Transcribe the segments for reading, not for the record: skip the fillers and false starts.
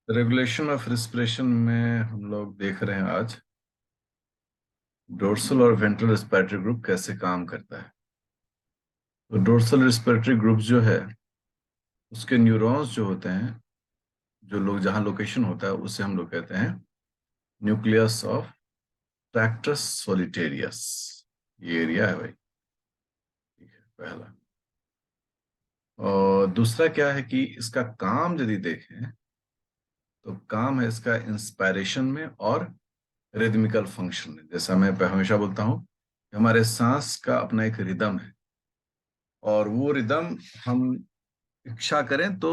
Regulation of respiration में हम लोग देख रहे हैं आज डोर्सल और वेंट्रल रेस्पिरेटरी ग्रुप कैसे काम करता है। तो डोर्सल रेस्पिरेटरी ग्रुप जो है उसके न्यूरॉन्स जो होते हैं, जो लोग जहाँ लोकेशन होता है उसे हम लोग कहते हैं न्यूक्लियस ऑफ ट्रैक्टस सोलिटेरियस। ये एरिया है भाई, ठीक है पहला। और दूसरा क्या है कि इसका काम यदि देखें तो काम है इसका इंस्पायरेशन में और रिदमिकल फंक्शन में। जैसा मैं हमेशा बोलता हूँ, हमारे सांस का अपना एक रिदम है और वो रिदम हम इच्छा करें तो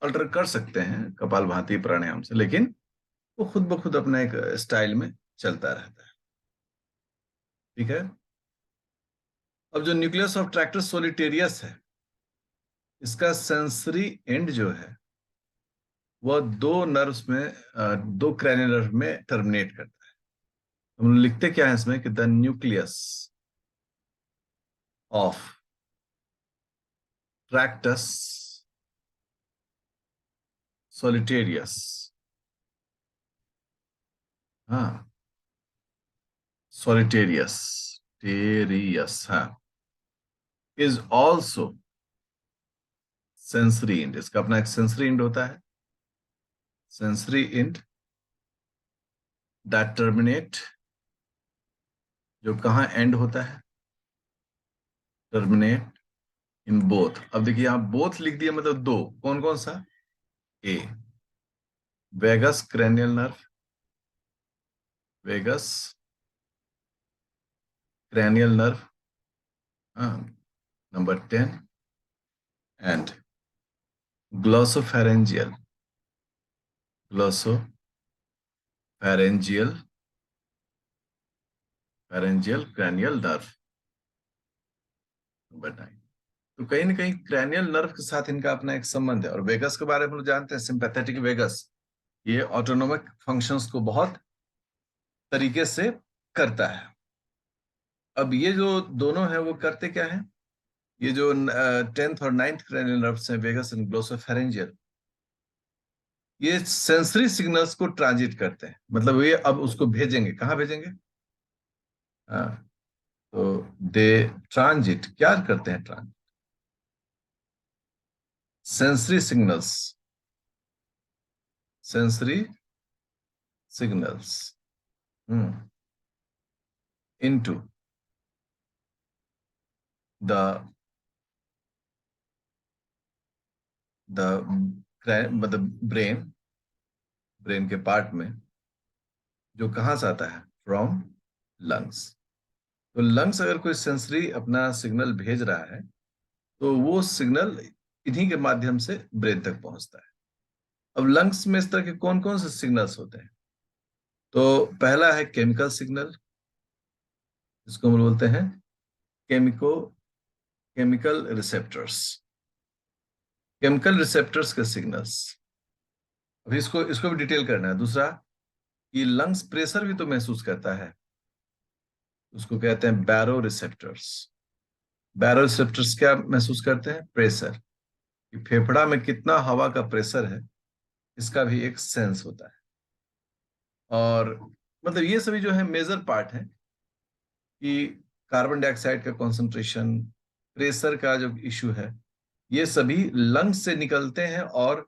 अल्टर कर सकते हैं कपालभाति प्राणायाम से, लेकिन वो खुद ब खुद अपना एक स्टाइल में चलता रहता है। ठीक है। अब जो न्यूक्लियस ऑफ ट्रैक्टस सोलिटेरियस है, इसका सेंसरी एंड जो है वह दो नर्व्स में, दो क्रैनियल नर्व में टर्मिनेट करता है। हम लोग लिखते क्या है इसमें कि द न्यूक्लियस ऑफ ट्रैक्टस सोलिटेरियस, हाँ सोलिटेरियस, टेरियस, हाँ, इज ऑल्सो सेंसरी इंड। इसका अपना एक सेंसरी इंड होता है, सेंसरी इंड दैट टर्मिनेट, जो कहाँ एंड होता है, टर्मिनेट इन बोथ। अब देखिए यहां बोथ लिख दिया, मतलब दो, कौन कौन सा? A vagus cranial nerve, vagus cranial nerve, number 10, and glossopharyngeal, glossopharyngeal pharyngeal cranial nerve, number 9। तो कहीं ना कहीं क्रैनियल नर्व के साथ इनका अपना एक संबंध है। और वेगस के बारे में लोग जानते हैं, सिंपैथेटिक वेगस, ये ऑटोनोमिक फंक्शंस को बहुत तरीके से करता है। अब ये जो दोनों हैं वो करते क्या है, ये जो 10th और 9th क्रैनियल नर्व्स हैं, वेगस एंड ग्लोसोफेरेंजियल, ये सेंसरी सिग्नल्स को ट्रांजिट करते हैं। मतलब ये अब उसको भेजेंगे, कहाँ भेजेंगे? हाँ, तो दे ट्रांजिट, क्या करते हैं? Transit sensory signals, sensory signals into the the मतलब ब्रेन, ब्रेन के पार्ट में, जो कहाँ से आता है? From lungs. तो लंग्स अगर कोई सेंसरी अपना सिग्नल भेज रहा है तो वो सिग्नल इन्हीं के माध्यम से ब्रेन तक पहुंचता है। अब लंग्स में इस तरह के कौन कौन से सिग्नल्स होते हैं? तो पहला है केमिकल सिग्नल, जिसको हम बोलते हैं chemico chemical receptors, chemical receptors के सिग्नल्स। अभी इसको इसको भी डिटेल करना है। दूसरा, ये लंग्स प्रेशर भी तो महसूस करता है, उसको कहते हैं बैरो रिसेप्टर्स। बैरो रिसेप्टर्स क्या महसूस करते हैं? प्रेशर, कि फेफड़ा में कितना हवा का प्रेशर है, इसका भी एक सेंस होता है। और मतलब ये सभी जो है मेजर पार्ट है कि कार्बन डाइऑक्साइड का कॉन्सेंट्रेशन, प्रेशर का जो इश्यू है, ये सभी लंग्स से निकलते हैं और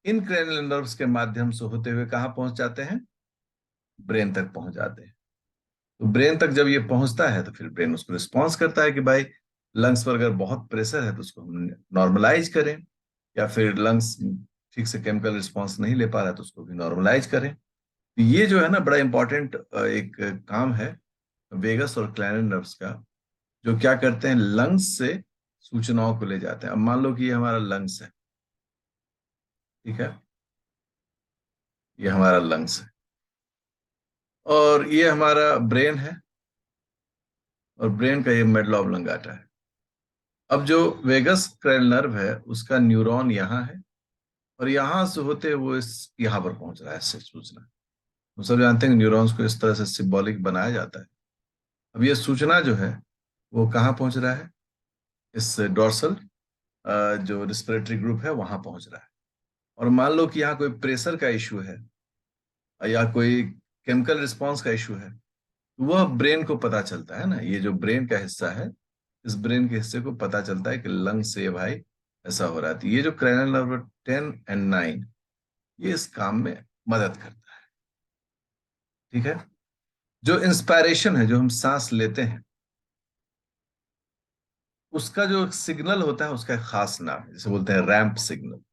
इन क्रैनियल नर्व्स के माध्यम से होते हुए कहाँ पहुंच जाते हैं? ब्रेन तक पहुंच जाते हैं। तो ब्रेन तक जब ये पहुंचता है तो फिर ब्रेन उसको रिस्पॉन्स करता है कि भाई लंग्स पर अगर बहुत प्रेशर है तो उसको हम नॉर्मलाइज करें, या फिर लंग्स ठीक से केमिकल रिस्पॉन्स नहीं ले पा रहा है तो उसको भी नॉर्मलाइज करें। तो ये जो है ना बड़ा इंपॉर्टेंट एक काम है वेगस और क्रैनियल नर्व्स का, जो क्या करते हैं, लंग्स से सूचनाओं को ले जाते हैं। अब मान लो कि ये हमारा लंग्स है, ठीक है, ये हमारा लंग्स है और ये हमारा ब्रेन है, और ब्रेन का ये मेडुला ऑब्लोंगाटा है। अब जो वेगस क्रैनियल नर्व है उसका न्यूरॉन यहाँ है, और यहाँ से होते वो इस यहाँ पर पहुंच रहा है इससे सूचना। हम सब जानते हैं कि न्यूरॉन्स को इस तरह से सिंबॉलिक बनाया जाता है। अब ये सूचना जो है वो कहाँ पहुंच रहा है? इस डोर्सल जो रिस्पिरेटरी ग्रुप है वहां पहुंच रहा है। और मान लो कि यहाँ कोई प्रेशर का इशू है या कोई केमिकल रिस्पॉन्स का इशू है, तो वह ब्रेन को पता चलता है ना, ये जो ब्रेन का हिस्सा है, इस ब्रेन के हिस्से को पता चलता है कि लंग से भाई ऐसा हो रहा है। तो ये जो क्रैनियल नर्व 10 और 9, ये इस काम में मदद करता है। ठीक है। जो इंस्पायरेशन है, जो हम सांस लेते हैं, उसका जो सिग्नल होता है उसका एक खास नाम है, जिसे बोलते हैं रैंप सिग्नल।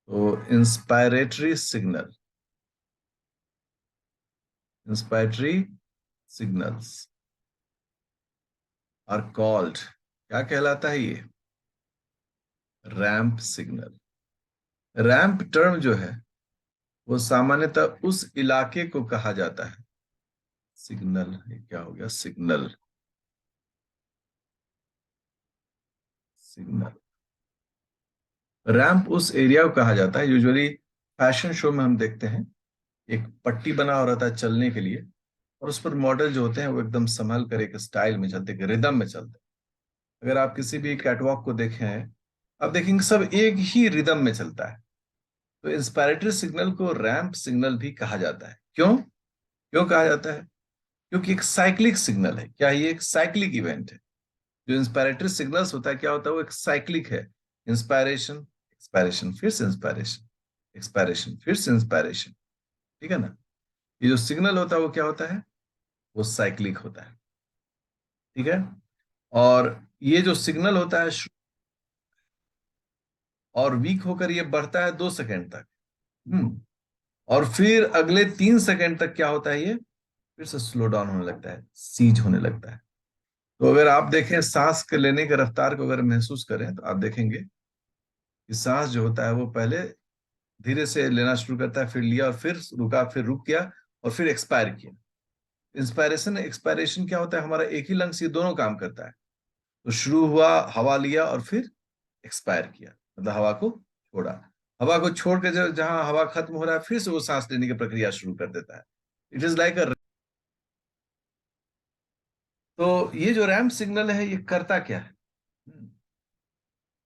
तो inspiratory signal, inspiratory signals are called, क्या कहलाता है ये? Ramp signal. रैंप टर्म जो है वो सामान्यतः उस इलाके को कहा जाता है। सिग्नल, ये क्या हो गया? Signal, signal. रैंप उस एरिया को कहा जाता है, यूजुअली फैशन शो में हम देखते हैं एक पट्टी बना हो रहता है चलने के लिए, और उस पर मॉडल जो होते हैं वो एकदम संभल कर एक स्टाइल में चलते, एक रिदम में चलते हैं। अगर आप किसी भी कैटवॉक को देखें, आप देखेंगे सब एक ही रिदम में चलता है। तो इंस्पायरेटरी सिग्नल को रैंप सिग्नल भी कहा जाता है। क्यों? क्यों कहा जाता है? क्योंकि एक साइक्लिक सिग्नल है। क्या ये एक साइक्लिक इवेंट है? जो इंस्पायरेटरी सिग्नल्स होता है, क्या होता है? वो एक साइक्लिक है। इंस्पायरेशन, एक्सपायरेशन, फिर से इंस्पायरेशन, एक्सपायरेशन, फिर से इंस्पायरेशन। ठीक है ना? ये जो सिग्नल होता है वो क्या होता है? वो साइक्लिक होता है। ठीक है। और ये जो सिग्नल होता है और वीक होकर ये बढ़ता है 2 सेकंड तक। और फिर अगले 3 सेकंड तक क्या होता है? ये फिर से स्लो डाउन होने लगता है, सीज होने लगता है। तो अगर आप देखें सांस के लेने की रफ्तार को अगर महसूस करें, तो आप देखेंगे कि सांस जो होता है वो पहले धीरे से लेना शुरू करता है, फिर लिया और फिर रुका, फिर रुक गया और फिर एक्सपायर किया। इंस्पायरेशन एक्सपायरेशन क्या होता है? हमारा एक ही लंग्स ये दोनों काम करता है। तो शुरू हुआ, हवा लिया और फिर एक्सपायर किया, मतलब हवा को छोड़ा। हवा को छोड़ के जहां हवा खत्म हो रहा है, फिर से वो सांस लेने की प्रक्रिया शुरू कर देता है। इट इज लाइक अ। तो ये जो रैंप सिग्नल है ये करता क्या है?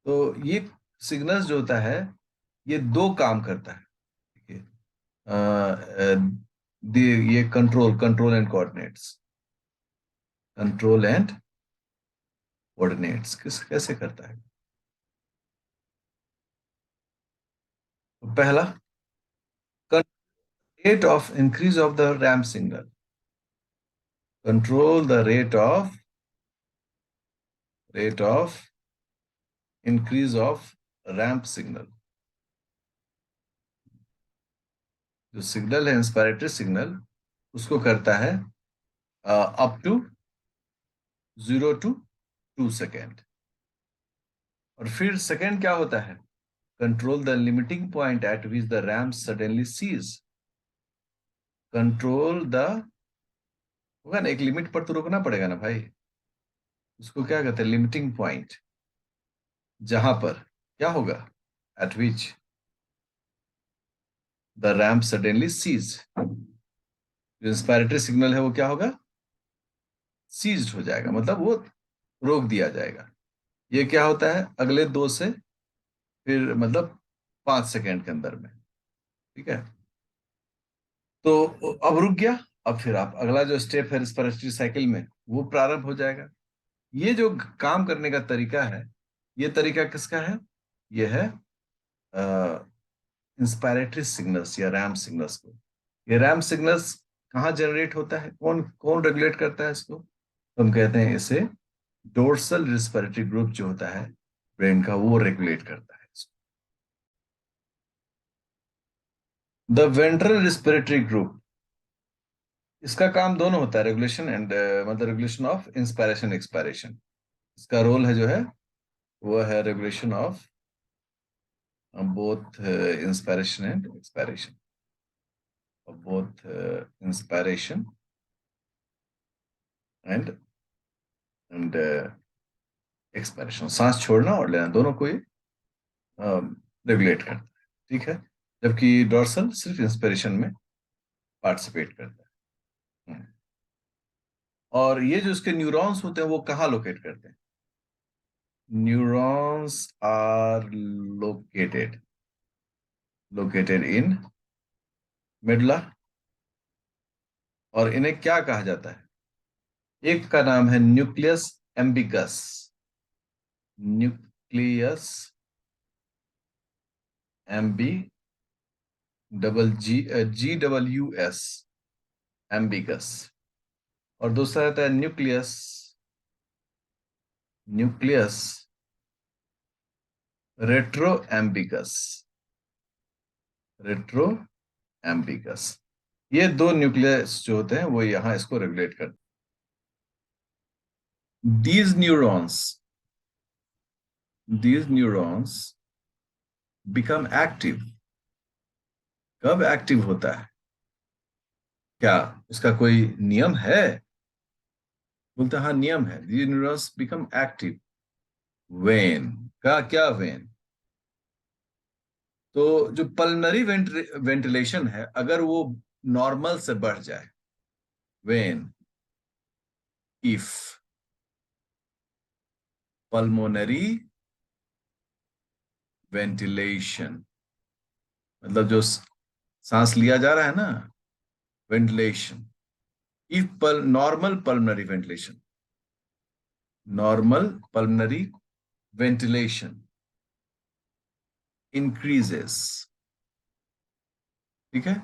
तो ये सिग्नल्स जो होता है ये दो काम करता है। ठीक है। अ, ये control and coordinates, control and coordinates किस कैसे करता है? तो पहला, rate of increase of the ramp signal, control the rate of increase of ramp signal। जो सिग्नल है इंस्पायरेटरी सिग्नल, उसको करता है अप टू 0 to 2 सेकेंड। और फिर सेकेंड क्या होता है? Control the limiting point at which the ramp suddenly ceases. Control the, होगा ना, एक लिमिट पर तो रोकना पड़ेगा ना भाई। उसको क्या कहते हैं? Limiting point. जहां पर क्या होगा? At which the ramp suddenly ceases. जो इंस्पायरेटरी सिग्नल है वो क्या होगा? सीज्ड हो जाएगा, मतलब वो रोक दिया जाएगा। ये क्या होता है? अगले 2 से फिर मतलब 5 सेकेंड के अंदर में। ठीक है। तो अब रुक गया। अब फिर आप अगला जो स्टेप है रेस्पिरेटरी साइकिल में, वो प्रारंभ हो जाएगा। ये जो काम करने का तरीका है, ये तरीका किसका है? ये है इंस्पायरेटरी सिग्नल्स या रैम सिग्नल्स को। ये रैम सिग्नल्स कहाँ जनरेट होता है? कौन कौन रेगुलेट करता है इसको? तो हम कहते हैं इसे डोर्सल रिस्पिरेटरी ग्रुप जो होता है ब्रेन का, वो रेगुलेट करता है इसको। द वेंट्रल रिस्पिरेटरी ग्रुप, इसका काम दोनों होता है, रेगुलेशन एंड मतलब रेगुलेशन ऑफ इंस्पायरेशन एक्सपायरेशन। इसका रोल है जो है वो है regulation of both inspiration and expiration, both inspiration and and expiration, सांस छोड़ना और लेना दोनों को ये रेगुलेट करता है। ठीक है। जबकि डोर्सल सिर्फ इंस्पिरेशन में पार्टिसिपेट करता है। और ये जो इसके न्यूरॉन्स होते हैं वो कहाँ लोकेट करते हैं? Neurons are located located in medulla. और इन्हें क्या कहा जाता है? एक का नाम है nucleus ambiguus. Nucleus ambi double G G double U S ambiguus. और दूसरा रहता है nucleus nucleus retro ambiguus. Retro ambiguus. ये दो न्यूक्लियस जो होते हैं वो यहाँ इसको रेगुलेट करते हैं। these neurons become active। कब एक्टिव होता है? क्या इसका कोई नियम है? बोलते हैं हाँ नियम है। these neurons become active when। का क्या when? तो जो पल्मनरी वेंटिलेशन है अगर वो नॉर्मल से बढ़ जाए, when if पल्मोनरी वेंटिलेशन, मतलब जो सांस लिया जा रहा है ना, ventilation. If normal pulmonary ventilation, normal pulmonary ventilation increases. ठीक है,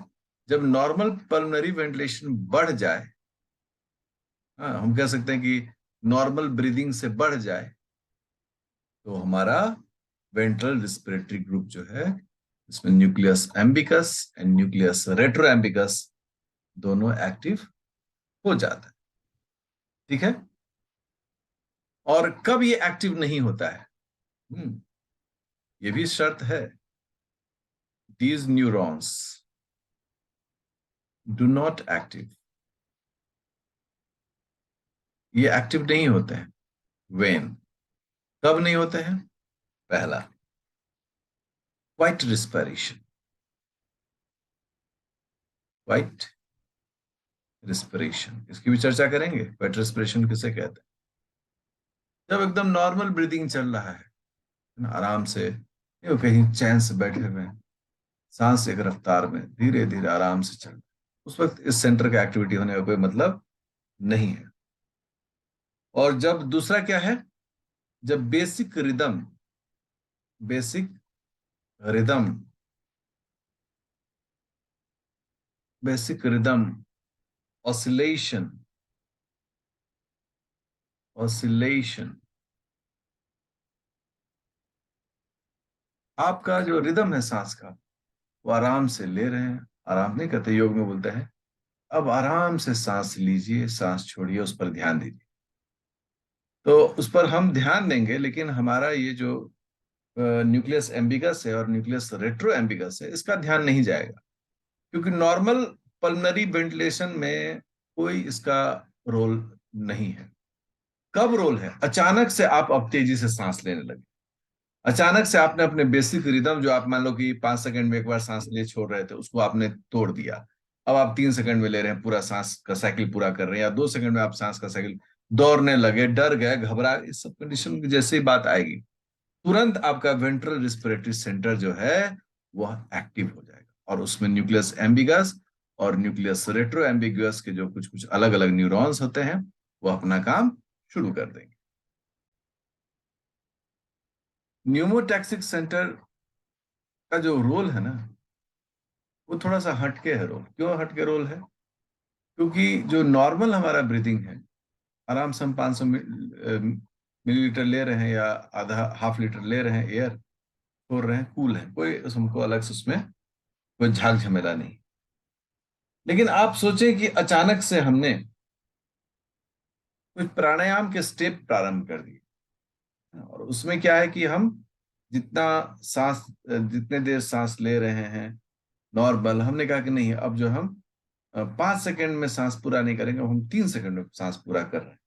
जब नॉर्मल पल्मनरी वेंटिलेशन बढ़ जाए, हाँ हम कह सकते हैं कि नॉर्मल ब्रीदिंग से बढ़ जाए, तो हमारा वेंट्रल रिस्पिरेटरी ग्रुप जो है इसमें न्यूक्लियस एम्बिकस एंड न्यूक्लियस रेट्रो एम्बिकस दोनों एक्टिव हो जाता है। ठीक है, और कब ये एक्टिव नहीं होता है? ये भी शर्त है। these neurons do not active। ये एक्टिव नहीं होते हैं when। कब नहीं होते हैं? पहला, क्वाइट रिस्पिरेशन। क्वाइट रिस्पिरेशन, इसकी भी चर्चा करेंगे। क्वाइट रिस्पिरेशन किसे कहते हैं? जब एकदम नॉर्मल ब्रीदिंग चल रहा है ना, आराम से, ये कहीं चैन से बैठे हुए हैं, सांस एक रफ्तार में धीरे धीरे आराम से चल, उस वक्त इस सेंटर का एक्टिविटी होने का कोई मतलब नहीं है। और जब दूसरा क्या है, जब basic rhythm basic rhythm oscillation oscillation, आपका जो रिदम है सांस का, वो आराम से ले रहे हैं, आराम नहीं करते, योग में बोलते हैं अब आराम से सांस लीजिए, सांस छोड़िए, उस पर ध्यान दीजिए। तो उस पर हम ध्यान देंगे, लेकिन हमारा ये जो न्यूक्लियस एम्बिगस है और न्यूक्लियस रेट्रो एम्बिगस है, इसका ध्यान नहीं जाएगा, क्योंकि नॉर्मल पल्मनरी वेंटिलेशन में कोई इसका रोल नहीं है। कब रोल है? अचानक से आप अब तेजी से सांस लेने लगे, अचानक से आपने अपने बेसिक रिदम, जो आप मान लो कि 5 सेकंड में एक बार सांस लिए छोड़ रहे थे, उसको आपने तोड़ दिया। अब आप 3 सेकंड में ले रहे हैं, पूरा सांस का साइकिल पूरा कर रहे हैं, या 2 सेकंड में आप सांस का साइकिल, दौड़ने लगे, डर गए, घबरा, इस सब कंडीशन की जैसे ही बात आएगी, तुरंत आपका वेंट्रल रिस्पिरेटरी सेंटर जो है वह एक्टिव हो जाएगा, और उसमें न्यूक्लियस एम्बिगस और न्यूक्लियस रेट्रो एम्बिगस के जो कुछ कुछ अलग अलग न्यूरॉन्स होते हैं वो अपना काम शुरू कर देंगे। न्यूमोटैक्सिक सेंटर का जो रोल है ना, वो थोड़ा सा हटके है रोल। क्यों हटके रोल है? क्योंकि जो नॉर्मल हमारा ब्रीदिंग है, आराम से हम 500 मिलीलीटर ले रहे हैं या आधा हाफ लीटर ले रहे हैं एयर, छोड़ रहे हैं, कूल है, कोई हमको अलग से उसमें कोई झाग झमेला नहीं। लेकिन आप सोचें कि अचानक से हमने कुछ प्राणायाम के स्टेप प्रारंभ कर दिए, और उसमें क्या है कि हम जितना सांस जितने देर सांस ले रहे हैं नॉर्मल, हमने कहा कि नहीं, अब जो हम 5 सेकंड में सांस पूरा नहीं करेंगे, हम 3 सेकंड में सांस पूरा कर रहे हैं।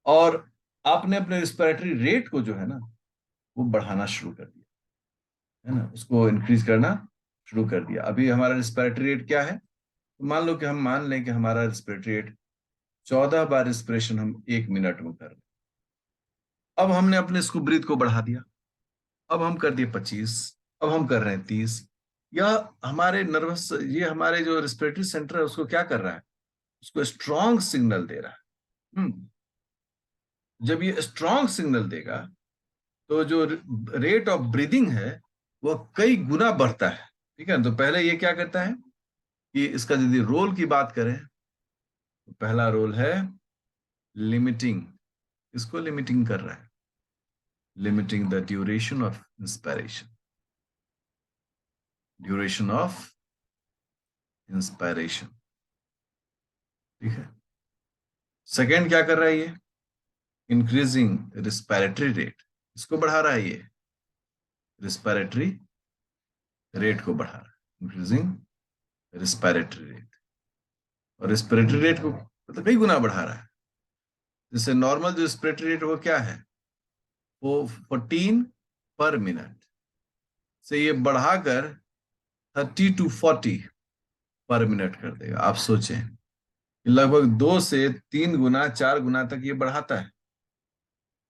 और आपने अपने रिस्पिरेटरी रेट को जो है ना, वो बढ़ाना शुरू कर दिया, है ना, उसको इंक्रीज करना शुरू कर दिया। अभी हमारा रिस्पिरेटरी रेट क्या है? तो मान लो कि हम मान लें कि हमारा रिस्पिरेटरी रेट 14 बार रिस्पिरेशन हम 1 मिनट में कर रहे हैं। अब हमने अपने इसको ब्रीथ को बढ़ा दिया, अब हम कर दिए 25, अब हम कर रहे हैं 30, यह हमारे नर्वस, ये हमारे जो रेस्पिरेटरी सेंटर है उसको क्या कर रहा है, उसको स्ट्रॉन्ग सिग्नल दे रहा है। जब ये स्ट्रॉन्ग सिग्नल देगा तो जो रेट ऑफ ब्रीदिंग है वो कई गुना बढ़ता है। ठीक है, तो पहले ये क्या करता है कि इसका यदि रोल की बात करें तो पहला रोल है लिमिटिंग। इसको लिमिटिंग कर रहा है, limiting the duration of inspiration, duration of inspiration. ठीक है। सेकेंड क्या कर रहा है ये, इंक्रीजिंग रिस्पायरेटरी रेट, इसको बढ़ा रहा है ये, रिस्पायरेटरी रेट को बढ़ा रहा है, इंक्रीजिंग रिस्पायरेटरी रेट। और रिस्पिरेटरी रेट को मतलब कई गुना बढ़ा रहा है। जैसे नॉर्मल जो रिस्पिरेटरी रेट वो क्या है, वो 14 पर मिनट से ये बढ़ाकर 30 to 40 पर मिनट कर देगा। आप सोचें, लगभग 2 से 3 गुना 4 गुना तक ये बढ़ाता है।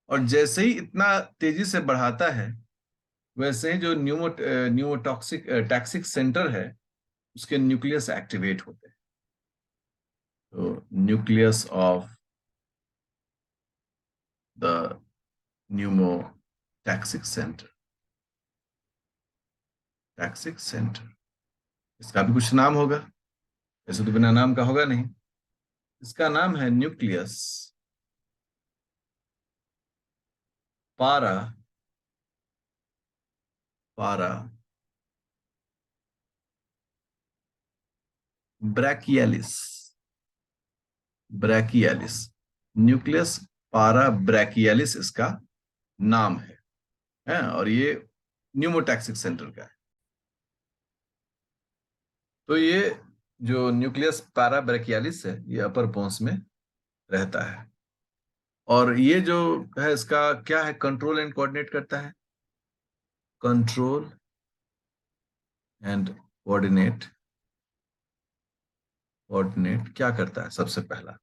और जैसे ही इतना तेजी से बढ़ाता है वैसे ही जो न्यूमोटॉक्सिक टैक्सिक सेंटर है उसके न्यूक्लियस एक्टिवेट होते हैं। तो nucleus of the pneumotaxic centre, टैक्सिक centre, इसका भी कुछ नाम होगा, ऐसे तो बिना नाम का होगा नहीं। इसका नाम है न्यूक्लियस पारा पारा ब्रैकियलिस, ब्रैकियलिस, न्यूक्लियस पारा ब्रैकियलिस इसका नाम है, और ये न्यूमोटैक्सिक सेंटर का है। तो ये जो न्यूक्लियस पारा ब्रैकियलिस है ये अपर बोन्स में रहता है। और ये जो है इसका क्या है, कंट्रोल एंड कोऑर्डिनेट करता है, कंट्रोल एंड कोऑर्डिनेट। कोऑर्डिनेट क्या करता है, सबसे पहला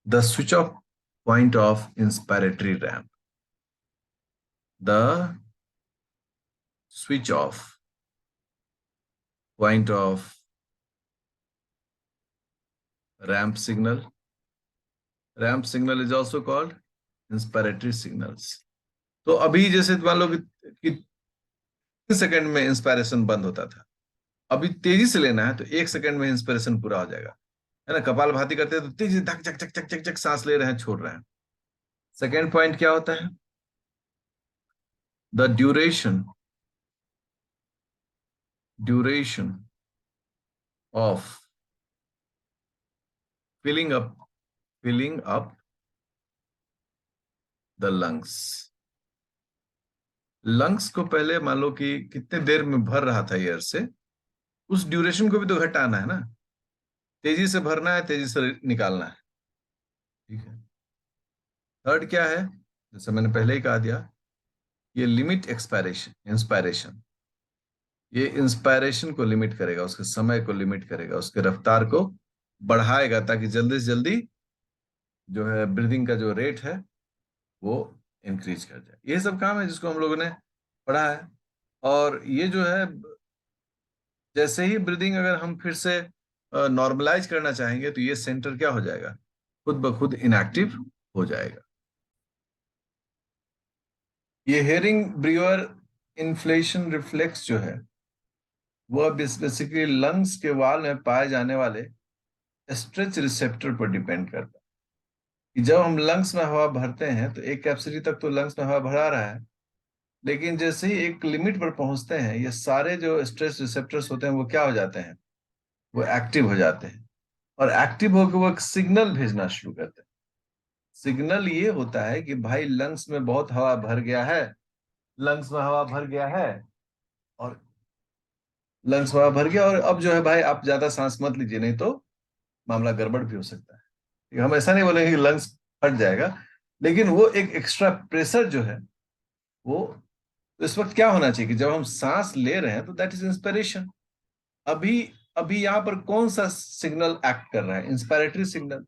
the switch off point of inspiratory ramp, the switch off point of ramp signal. Ramp signal is also called inspiratory signals. तो अभी जैसे मान लो कि 3 सेकंड में इंस्पायरेशन बंद होता था, अभी तेजी से लेना है तो 1 सेकंड में इंस्पिरेशन पूरा हो जाएगा, है ना। कपाल भाती करते हैं तो तेजी धक चक चक चक चक चक सांस ले रहे हैं, छोड़ रहे हैं। सेकेंड पॉइंट क्या होता है, the duration of filling up the lungs. Lungs को पहले मान लो कि कितने देर में भर रहा था एयर से, उस ड्यूरेशन को भी तो घटाना है ना। तेजी से भरना है, तेजी से निकालना है। ठीक है। थर्ड क्या है, जैसे मैंने पहले ही कहा दिया, ये लिमिट एक्सपायरेशन इंस्पायरेशन, ये इंस्पायरेशन को लिमिट करेगा, उसके समय को लिमिट करेगा, उसके रफ्तार को बढ़ाएगा ताकि जल्दी से जल्दी जो है ब्रीदिंग का जो रेट है वो इंक्रीज कर जाए। ये सब काम है जिसको हम लोगों ने पढ़ा है। और ये जो है जैसे ही ब्रीदिंग अगर हम फिर से नॉर्मलाइज करना चाहेंगे तो ये सेंटर क्या हो जाएगा, खुद ब खुद इनएक्टिव हो जाएगा। ये हेयरिंग ब्रीवर इन्फ्लेशन रिफ्लेक्स जो है वह बेसिकली लंग्स के वाल में पाए जाने वाले स्ट्रेच रिसेप्टर पर डिपेंड करता है। कि जब हम लंग्स में हवा भरते हैं तो एक कैपेसिटी तक तो लंग्स में हवा भरा रहा है, लेकिन जैसे ही एक लिमिट पर पहुंचते हैं ये सारे जो स्ट्रेस रिसेप्टर्स होते हैं वो क्या हो जाते हैं, वो एक्टिव हो जाते हैं। और एक्टिव होकर वो एक सिग्नल भेजना शुरू करते हैं। सिग्नल ये होता है कि भाई लंग्स में बहुत हवा भर गया है, लंग्स में हवा भर गया है, और लंग्स में हवा भर गया, और अब जो है भाई आप ज्यादा सांस मत लीजिए नहीं तो मामला गड़बड़ भी हो सकता है। हम ऐसा नहीं बोलेंगे कि लंग्स फट जाएगा, लेकिन वो एक एक्स्ट्रा प्रेशर जो है वो, तो इस वक्त क्या होना चाहिए कि जब हम सांस ले रहे हैं तो दैट इज इंस्पिरेशन। अभी अभी यहाँ पर कौन सा सिग्नल एक्ट कर रहा है, इंस्पायरेटरी सिग्नल।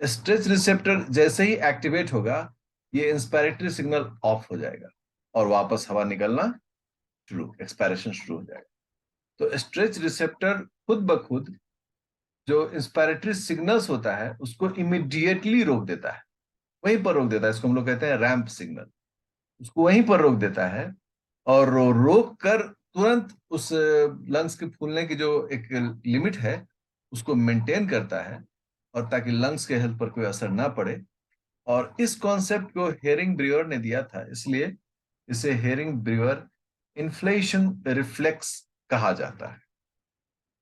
स्ट्रेच रिसेप्टर जैसे ही एक्टिवेट होगा ये इंस्पायरेटरी सिग्नल ऑफ हो जाएगा और वापस हवा निकलना शुरू, एक्सपायरेशन शुरू हो जाएगा। तो स्ट्रेच रिसेप्टर खुद ब खुद जो इंस्पायरेटरी सिग्नल्स होता है उसको इमिडिएटली रोक देता है, वहीं पर रोक देता है। इसको हम लोग कहते हैं रैंप सिग्नल। उसको वहीं पर रोक देता है और रोक कर तुरंत उस लंग्स के फूलने की जो एक लिमिट है उसको मेंटेन करता है, और ताकि लंग्स के हेल्थ पर कोई असर ना पड़े। और इस कॉन्सेप्ट को हेरिंग ब्रीवर ने दिया था, इसलिए इसे हेरिंग ब्रीवर इन्फ्लेशन रिफ्लेक्स कहा जाता है।